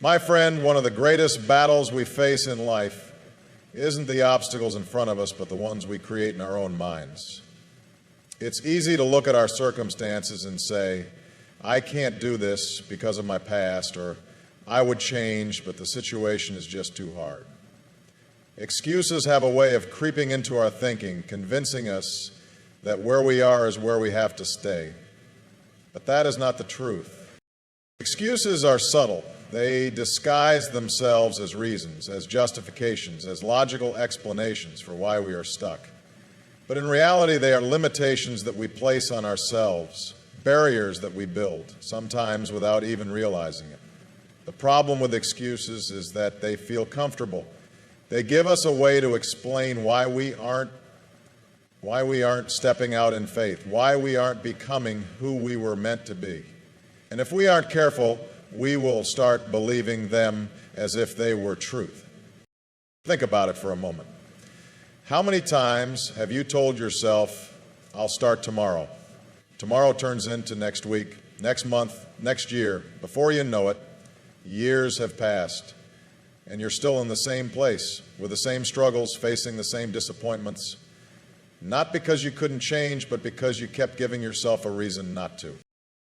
My friend, one of the greatest battles we face in life isn't the obstacles in front of us, but the ones we create in our own minds. It's easy to look at our circumstances and say, I can't do this because of my past, or I would change, but the situation is just too hard. Excuses have a way of creeping into our thinking, convincing us that where we are is where we have to stay. But that is not the truth. Excuses are subtle. They disguise themselves as reasons, as justifications, as logical explanations for why we are stuck. But in reality, they are limitations that we place on ourselves, barriers that we build, sometimes without even realizing it. The problem with excuses is that they feel comfortable. They give us a way to explain why we aren't stepping out in faith, why we aren't becoming who we were meant to be. And if we aren't careful, we will start believing them as if they were truth. Think about it for a moment. How many times have you told yourself, I'll start tomorrow? Tomorrow turns into next week, next month, next year. Before you know it, years have passed, and you're still in the same place, with the same struggles, facing the same disappointments. Not because you couldn't change, but because you kept giving yourself a reason not to.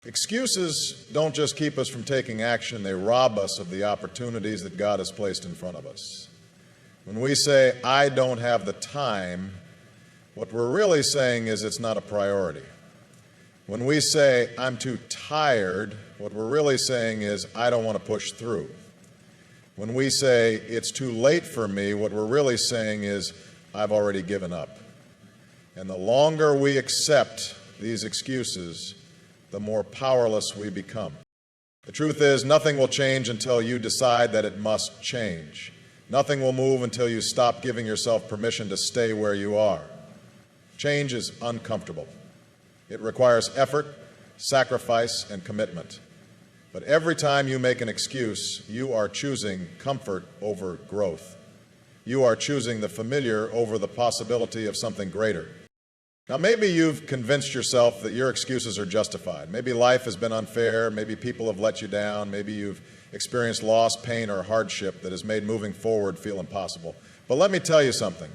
Excuses don't just keep us from taking action, they rob us of the opportunities that God has placed in front of us. When we say, I don't have the time, what we're really saying is it's not a priority. When we say, I'm too tired, what we're really saying is, I don't want to push through. When we say, it's too late for me, what we're really saying is, I've already given up. And the longer we accept these excuses, the more powerless we become. The truth is, nothing will change until you decide that it must change. Nothing will move until you stop giving yourself permission to stay where you are. Change is uncomfortable. It requires effort, sacrifice, and commitment. But every time you make an excuse, you are choosing comfort over growth. You are choosing the familiar over the possibility of something greater. Now, maybe you've convinced yourself that your excuses are justified. Maybe life has been unfair, maybe people have let you down, maybe you've experienced loss, pain, or hardship that has made moving forward feel impossible. But let me tell you something.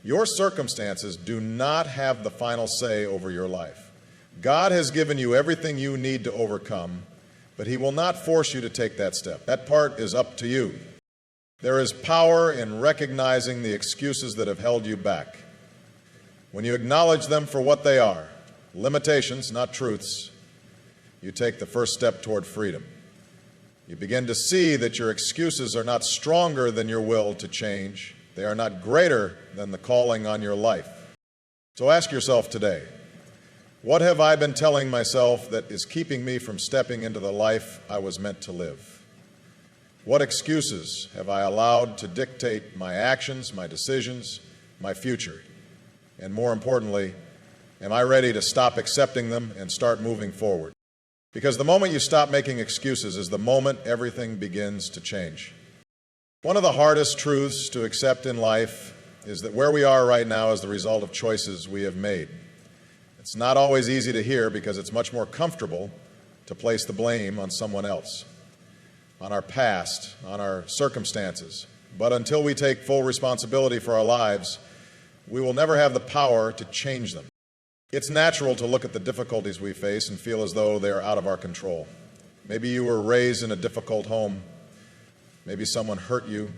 Your circumstances do not have the final say over your life. God has given you everything you need to overcome, but He will not force you to take that step. That part is up to you. There is power in recognizing the excuses that have held you back. When you acknowledge them for what they are, limitations, not truths, you take the first step toward freedom. You begin to see that your excuses are not stronger than your will to change. They are not greater than the calling on your life. So ask yourself today, what have I been telling myself that is keeping me from stepping into the life I was meant to live? What excuses have I allowed to dictate my actions, my decisions, my future? And more importantly, am I ready to stop accepting them and start moving forward? Because the moment you stop making excuses is the moment everything begins to change. One of the hardest truths to accept in life is that where we are right now is the result of choices we have made. It's not always easy to hear because it's much more comfortable to place the blame on someone else, on our past, on our circumstances. But until we take full responsibility for our lives, we will never have the power to change them. It's natural to look at the difficulties we face and feel as though they are out of our control. Maybe you were raised in a difficult home. Maybe someone hurt you,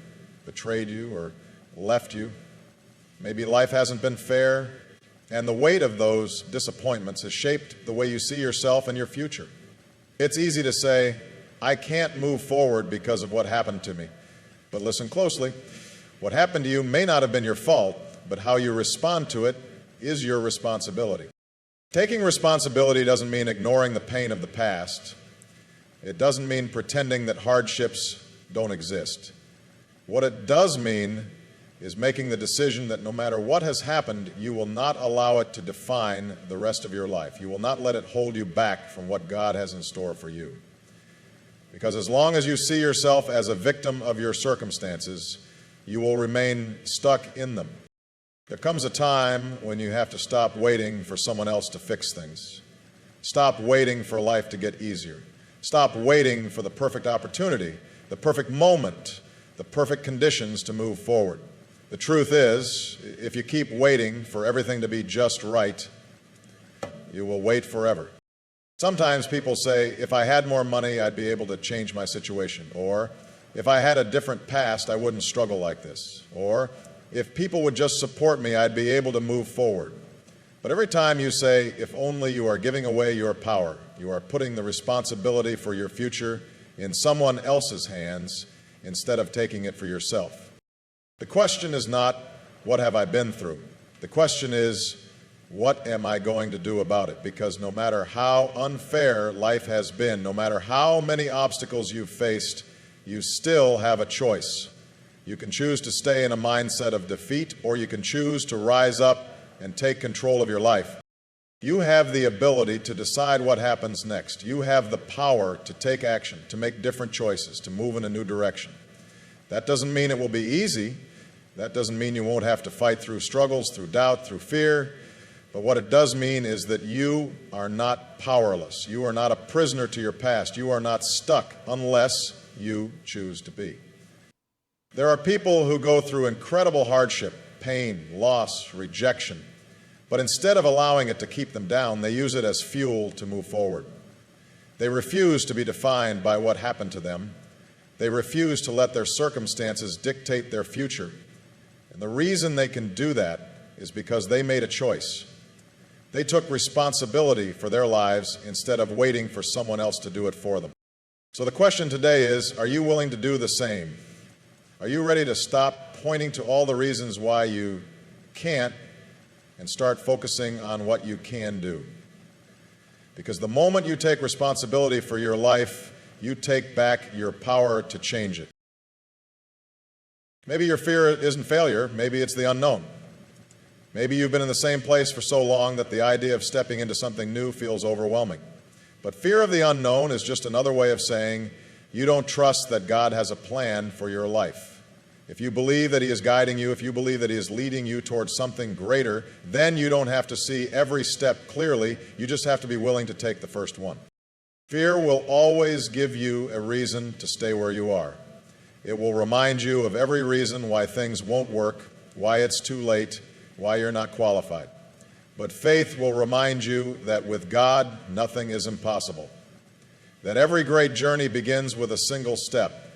betrayed you, or left you. Maybe life hasn't been fair, and the weight of those disappointments has shaped the way you see yourself and your future. It's easy to say, I can't move forward because of what happened to me. But listen closely. What happened to you may not have been your fault, but how you respond to it is your responsibility. Taking responsibility doesn't mean ignoring the pain of the past. It doesn't mean pretending that hardships don't exist. What it does mean is making the decision that no matter what has happened, you will not allow it to define the rest of your life. You will not let it hold you back from what God has in store for you. Because as long as you see yourself as a victim of your circumstances, you will remain stuck in them. There comes a time when you have to stop waiting for someone else to fix things. Stop waiting for life to get easier. Stop waiting for the perfect opportunity the perfect moment, the perfect conditions to move forward. The truth is, if you keep waiting for everything to be just right, you will wait forever. Sometimes people say, if I had more money, I'd be able to change my situation. Or, if I had a different past, I wouldn't struggle like this. Or, if people would just support me, I'd be able to move forward. But every time you say, if only, you are giving away your power. You are putting the responsibility for your future in someone else's hands instead of taking it for yourself. The question is not, what have I been through? The question is, what am I going to do about it? Because no matter how unfair life has been, no matter how many obstacles you've faced, you still have a choice. You can choose to stay in a mindset of defeat, or you can choose to rise up and take control of your life. You have the ability to decide what happens next. You have the power to take action, to make different choices, to move in a new direction. That doesn't mean it will be easy. That doesn't mean you won't have to fight through struggles, through doubt, through fear. But what it does mean is that you are not powerless. You are not a prisoner to your past. You are not stuck unless you choose to be. There are people who go through incredible hardship, pain, loss, rejection, but instead of allowing it to keep them down, they use it as fuel to move forward. They refuse to be defined by what happened to them. They refuse to let their circumstances dictate their future. And the reason they can do that is because they made a choice. They took responsibility for their lives instead of waiting for someone else to do it for them. So the question today is, are you willing to do the same? Are you ready to stop pointing to all the reasons why you can't and start focusing on what you can do? Because the moment you take responsibility for your life, you take back your power to change it. Maybe your fear isn't failure, maybe it's the unknown. Maybe you've been in the same place for so long that the idea of stepping into something new feels overwhelming. But fear of the unknown is just another way of saying you don't trust that God has a plan for your life. If you believe that He is guiding you, if you believe that He is leading you towards something greater, then you don't have to see every step clearly, you just have to be willing to take the first one. Fear will always give you a reason to stay where you are. It will remind you of every reason why things won't work, why it's too late, why you're not qualified. But faith will remind you that with God, nothing is impossible. That every great journey begins with a single step.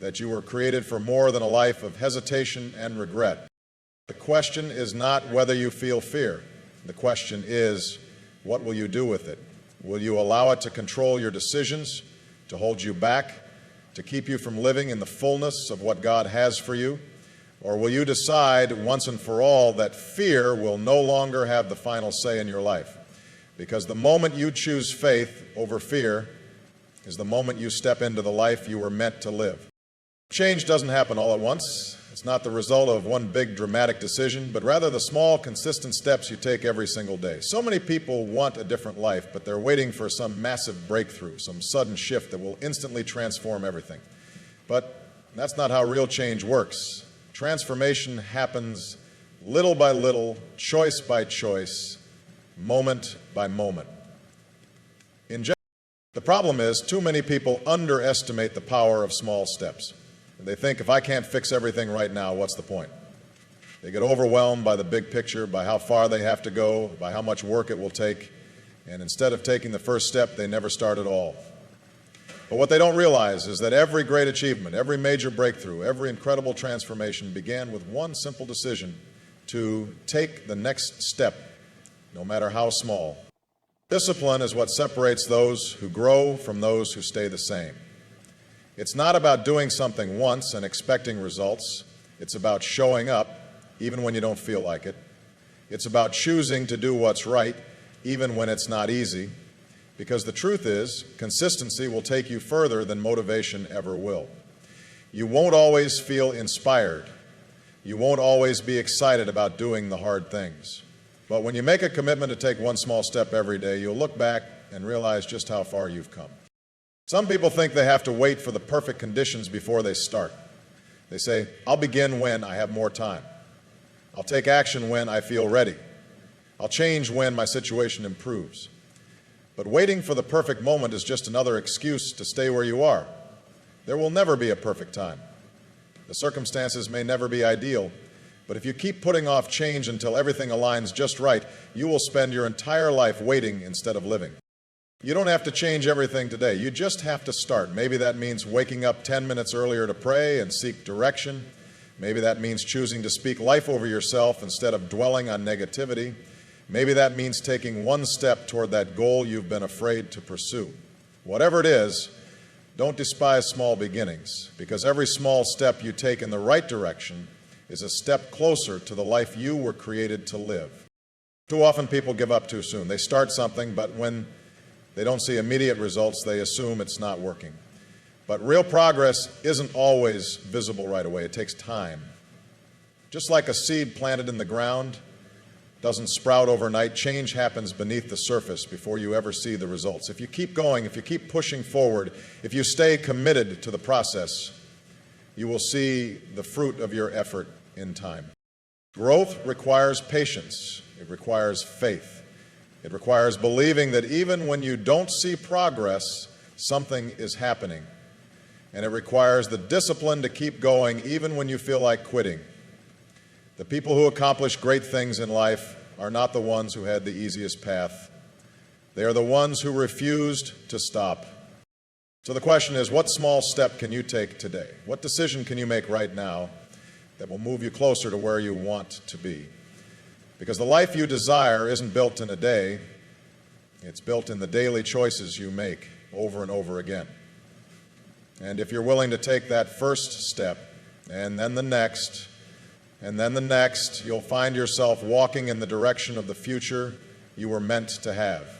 That you were created for more than a life of hesitation and regret. The question is not whether you feel fear. The question is, what will you do with it? Will you allow it to control your decisions, to hold you back, to keep you from living in the fullness of what God has for you? Or will you decide once and for all that fear will no longer have the final say in your life? Because the moment you choose faith over fear is the moment you step into the life you were meant to live. Change doesn't happen all at once. It's not the result of one big dramatic decision, but rather the small, consistent steps you take every single day. So many people want a different life, but they're waiting for some massive breakthrough, some sudden shift that will instantly transform everything. But that's not how real change works. Transformation happens little by little, choice by choice, moment by moment. In general, the problem is too many people underestimate the power of small steps. They think, if I can't fix everything right now, what's the point? They get overwhelmed by the big picture, by how far they have to go, by how much work it will take, and instead of taking the first step, they never start at all. But what they don't realize is that every great achievement, every major breakthrough, every incredible transformation began with one simple decision to take the next step, no matter how small. Discipline is what separates those who grow from those who stay the same. It's not about doing something once and expecting results. It's about showing up, even when you don't feel like it. It's about choosing to do what's right, even when it's not easy. Because the truth is, consistency will take you further than motivation ever will. You won't always feel inspired. You won't always be excited about doing the hard things. But when you make a commitment to take one small step every day, you'll look back and realize just how far you've come. Some people think they have to wait for the perfect conditions before they start. They say, I'll begin when I have more time. I'll take action when I feel ready. I'll change when my situation improves. But waiting for the perfect moment is just another excuse to stay where you are. There will never be a perfect time. The circumstances may never be ideal, but if you keep putting off change until everything aligns just right, you will spend your entire life waiting instead of living. You don't have to change everything today. You just have to start. Maybe that means waking up 10 minutes earlier to pray and seek direction. Maybe that means choosing to speak life over yourself instead of dwelling on negativity. Maybe that means taking one step toward that goal you've been afraid to pursue. Whatever it is, don't despise small beginnings, because every small step you take in the right direction is a step closer to the life you were created to live. Too often people give up too soon. They start something, but when they don't see immediate results, they assume it's not working. But real progress isn't always visible right away. It takes time. Just like a seed planted in the ground doesn't sprout overnight, change happens beneath the surface before you ever see the results. If you keep going, if you keep pushing forward, if you stay committed to the process, you will see the fruit of your effort in time. Growth requires patience. It requires faith. It requires believing that even when you don't see progress, something is happening. And it requires the discipline to keep going even when you feel like quitting. The people who accomplish great things in life are not the ones who had the easiest path. They are the ones who refused to stop. So the question is, what small step can you take today? What decision can you make right now that will move you closer to where you want to be? Because the life you desire isn't built in a day. It's built in the daily choices you make over and over again. And if you're willing to take that first step, and then the next, and then the next, you'll find yourself walking in the direction of the future you were meant to have.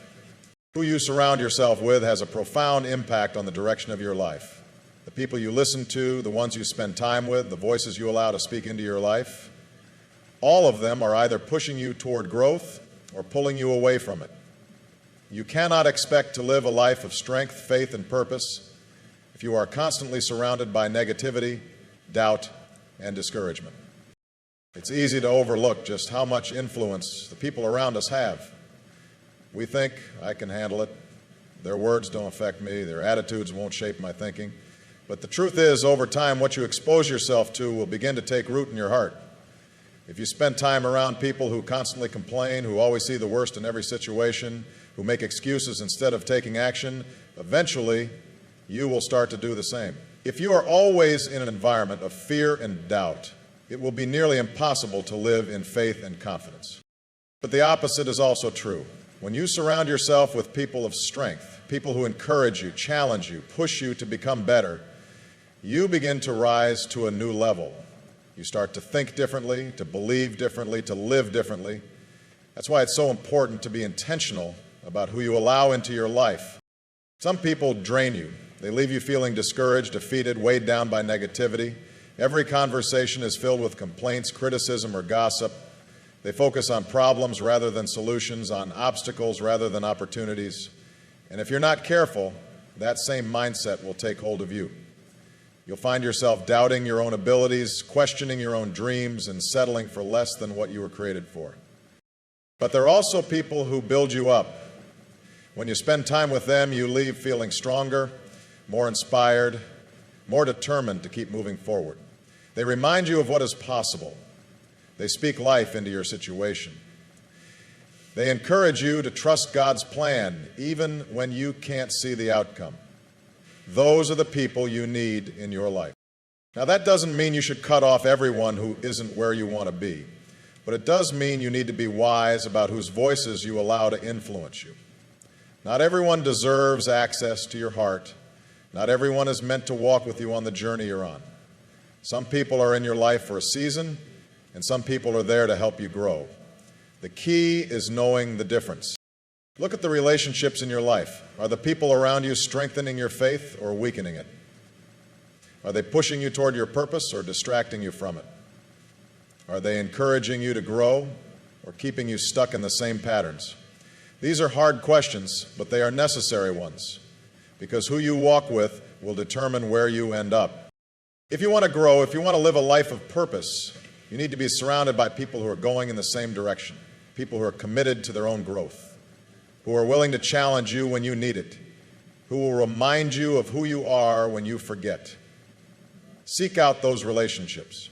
Who you surround yourself with has a profound impact on the direction of your life. The people you listen to, the ones you spend time with, the voices you allow to speak into your life, all of them are either pushing you toward growth or pulling you away from it. You cannot expect to live a life of strength, faith, and purpose if you are constantly surrounded by negativity, doubt, and discouragement. It's easy to overlook just how much influence the people around us have. We think, I can handle it. Their words don't affect me. Their attitudes won't shape my thinking. But the truth is, over time, what you expose yourself to will begin to take root in your heart. If you spend time around people who constantly complain, who always see the worst in every situation, who make excuses instead of taking action, eventually you will start to do the same. If you are always in an environment of fear and doubt, it will be nearly impossible to live in faith and confidence. But the opposite is also true. When you surround yourself with people of strength, people who encourage you, challenge you, push you to become better, you begin to rise to a new level. You start to think differently, to believe differently, to live differently. That's why it's so important to be intentional about who you allow into your life. Some people drain you. They leave you feeling discouraged, defeated, weighed down by negativity. Every conversation is filled with complaints, criticism, or gossip. They focus on problems rather than solutions, on obstacles rather than opportunities. And if you're not careful, that same mindset will take hold of you. You'll find yourself doubting your own abilities, questioning your own dreams, and settling for less than what you were created for. But there are also people who build you up. When you spend time with them, you leave feeling stronger, more inspired, more determined to keep moving forward. They remind you of what is possible. They speak life into your situation. They encourage you to trust God's plan, even when you can't see the outcome. Those are the people you need in your life. Now, that doesn't mean you should cut off everyone who isn't where you want to be, but it does mean you need to be wise about whose voices you allow to influence you. Not everyone deserves access to your heart. Not everyone is meant to walk with you on the journey you're on. Some people are in your life for a season, and some people are there to help you grow. The key is knowing the difference. Look at the relationships in your life. Are the people around you strengthening your faith or weakening it? Are they pushing you toward your purpose or distracting you from it? Are they encouraging you to grow or keeping you stuck in the same patterns? These are hard questions, but they are necessary ones, because who you walk with will determine where you end up. If you want to grow, if you want to live a life of purpose, you need to be surrounded by people who are going in the same direction, people who are committed to their own growth, who are willing to challenge you when you need it, who will remind you of who you are when you forget. Seek out those relationships.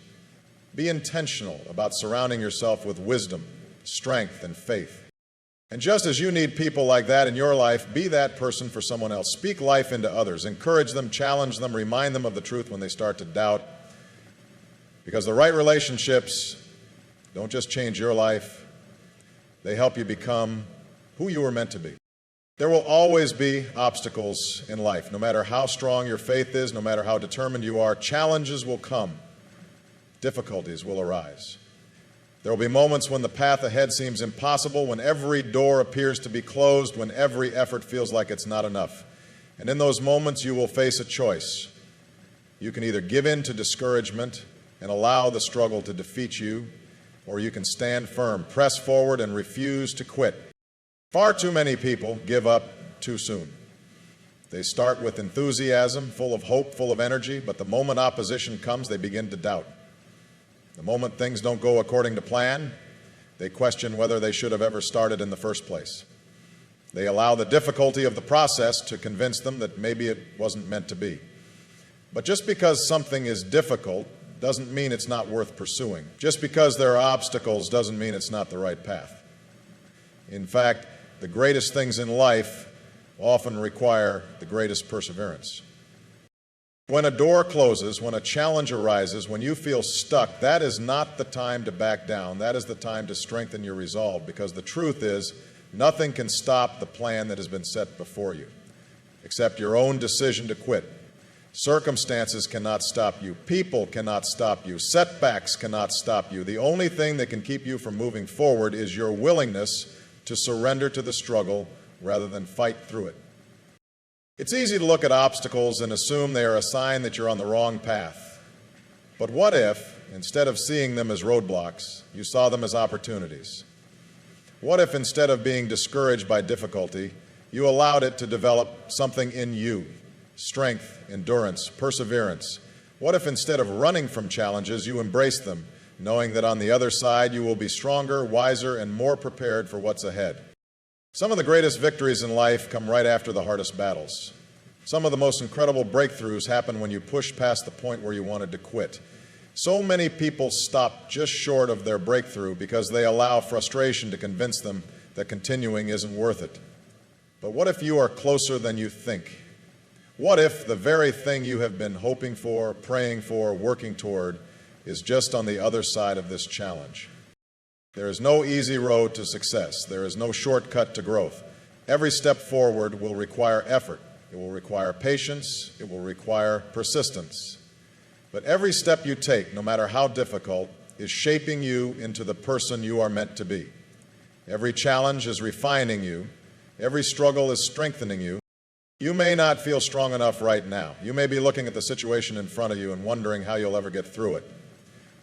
Be intentional about surrounding yourself with wisdom, strength, and faith. And just as you need people like that in your life, be that person for someone else. Speak life into others. Encourage them, challenge them, remind them of the truth when they start to doubt. Because the right relationships don't just change your life, they help you become who you were meant to be. There will always be obstacles in life. No matter how strong your faith is, no matter how determined you are, challenges will come. Difficulties will arise. There will be moments when the path ahead seems impossible, when every door appears to be closed, when every effort feels like it's not enough. And in those moments, you will face a choice. You can either give in to discouragement and allow the struggle to defeat you, or you can stand firm, press forward, and refuse to quit. Far too many people give up too soon. They start with enthusiasm, full of hope, full of energy, but the moment opposition comes, they begin to doubt. The moment things don't go according to plan, they question whether they should have ever started in the first place. They allow the difficulty of the process to convince them that maybe it wasn't meant to be. But just because something is difficult doesn't mean it's not worth pursuing. Just because there are obstacles doesn't mean it's not the right path. In fact, the greatest things in life often require the greatest perseverance. When a door closes, when a challenge arises, when you feel stuck, that is not the time to back down. That is the time to strengthen your resolve, because the truth is, nothing can stop the plan that has been set before you, except your own decision to quit. Circumstances cannot stop you. People cannot stop you. Setbacks cannot stop you. The only thing that can keep you from moving forward is your willingness to surrender to the struggle rather than fight through it. It's easy to look at obstacles and assume they are a sign that you're on the wrong path. But what if, instead of seeing them as roadblocks, you saw them as opportunities? What if, instead of being discouraged by difficulty, you allowed it to develop something in you? Strength, endurance, perseverance. What if, instead of running from challenges, you embraced them, knowing that on the other side you will be stronger, wiser, and more prepared for what's ahead? Some of the greatest victories in life come right after the hardest battles. Some of the most incredible breakthroughs happen when you push past the point where you wanted to quit. So many people stop just short of their breakthrough because they allow frustration to convince them that continuing isn't worth it. But what if you are closer than you think? What if the very thing you have been hoping for, praying for, working toward is just on the other side of this challenge? There is no easy road to success. There is no shortcut to growth. Every step forward will require effort. It will require patience. It will require persistence. But every step you take, no matter how difficult, is shaping you into the person you are meant to be. Every challenge is refining you. Every struggle is strengthening you. You may not feel strong enough right now. You may be looking at the situation in front of you and wondering how you'll ever get through it.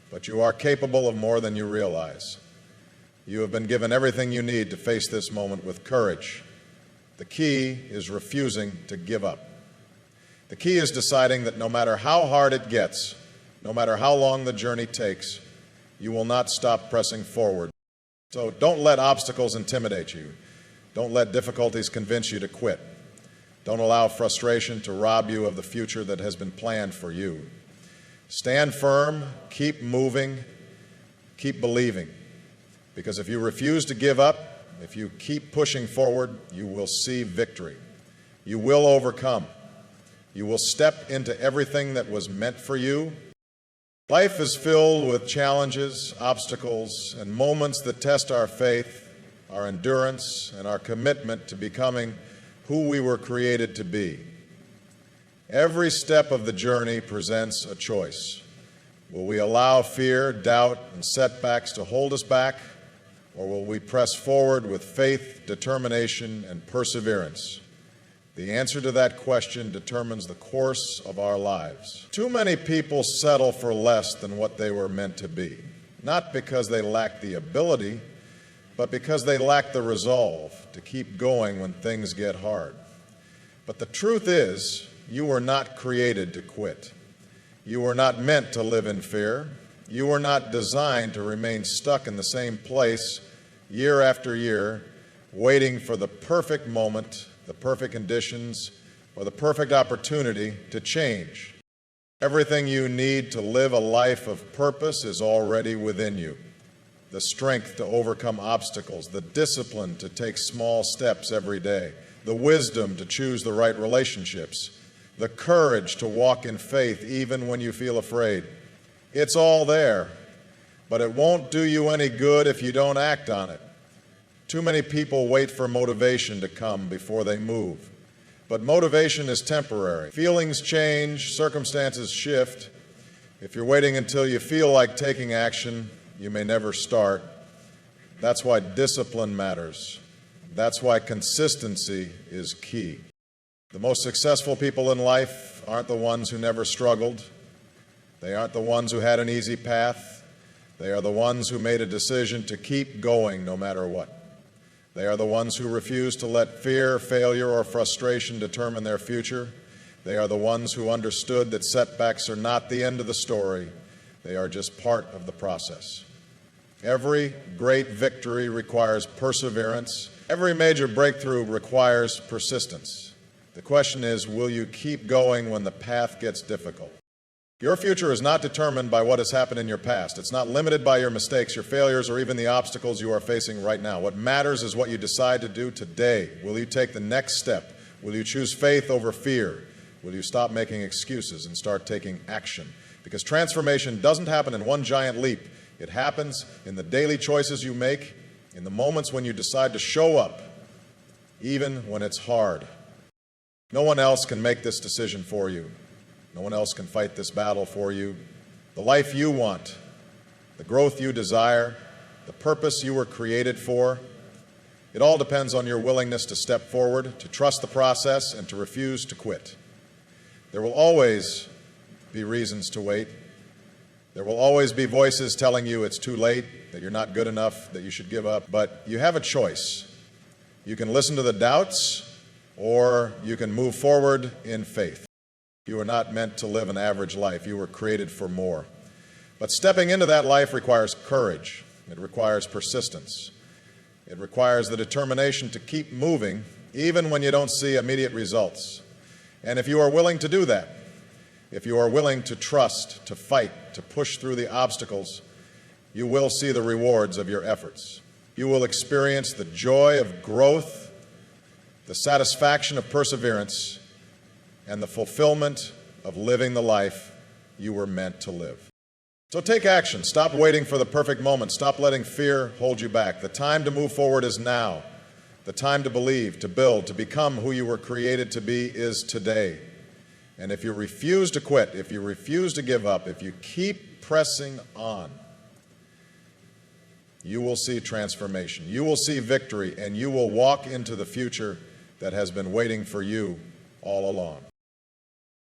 But you are capable of more than you realize. You have been given everything you need to face this moment with courage. The key is refusing to give up. The key is deciding that no matter how hard it gets, no matter how long the journey takes, you will not stop pressing forward. So don't let obstacles intimidate you. Don't let difficulties convince you to quit. Don't allow frustration to rob you of the future that has been planned for you. Stand firm, keep moving, keep believing. Because if you refuse to give up, if you keep pushing forward, you will see victory. You will overcome. You will step into everything that was meant for you. Life is filled with challenges, obstacles, and moments that test our faith, our endurance, and our commitment to becoming who we were created to be. Every step of the journey presents a choice. Will we allow fear, doubt, and setbacks to hold us back, or will we press forward with faith, determination, and perseverance? The answer to that question determines the course of our lives. Too many people settle for less than what they were meant to be, not because they lack the ability, but because they lack the resolve to keep going when things get hard. But the truth is, you were not created to quit. You were not meant to live in fear. You were not designed to remain stuck in the same place year after year, waiting for the perfect moment, the perfect conditions, or the perfect opportunity to change. Everything you need to live a life of purpose is already within you. The strength to overcome obstacles, the discipline to take small steps every day, the wisdom to choose the right relationships, the courage to walk in faith even when you feel afraid. It's all there, but it won't do you any good if you don't act on it. Too many people wait for motivation to come before they move. But motivation is temporary. Feelings change, circumstances shift. If you're waiting until you feel like taking action, you may never start. That's why discipline matters. That's why consistency is key. The most successful people in life aren't the ones who never struggled. They aren't the ones who had an easy path. They are the ones who made a decision to keep going no matter what. They are the ones who refuse to let fear, failure, or frustration determine their future. They are the ones who understood that setbacks are not the end of the story. They are just part of the process. Every great victory requires perseverance. Every major breakthrough requires persistence. The question is, will you keep going when the path gets difficult? Your future is not determined by what has happened in your past. It's not limited by your mistakes, your failures, or even the obstacles you are facing right now. What matters is what you decide to do today. Will you take the next step? Will you choose faith over fear? Will you stop making excuses and start taking action? Because transformation doesn't happen in one giant leap. It happens in the daily choices you make, in the moments when you decide to show up, even when it's hard. No one else can make this decision for you. No one else can fight this battle for you. The life you want, the growth you desire, the purpose you were created for, it all depends on your willingness to step forward, to trust the process, and to refuse to quit. There will always be reasons to wait. There will always be voices telling you it's too late, that you're not good enough, that you should give up. But you have a choice. You can listen to the doubts, or you can move forward in faith. You are not meant to live an average life. You were created for more. But stepping into that life requires courage. It requires persistence. It requires the determination to keep moving, even when you don't see immediate results. And if you are willing to do that, if you are willing to trust, to fight, to push through the obstacles, you will see the rewards of your efforts. You will experience the joy of growth, the satisfaction of perseverance, and the fulfillment of living the life you were meant to live. So take action. Stop waiting for the perfect moment. Stop letting fear hold you back. The time to move forward is now. The time to believe, to build, to become who you were created to be is today. And if you refuse to quit, if you refuse to give up, if you keep pressing on, you will see transformation. You will see victory, and you will walk into the future that has been waiting for you all along.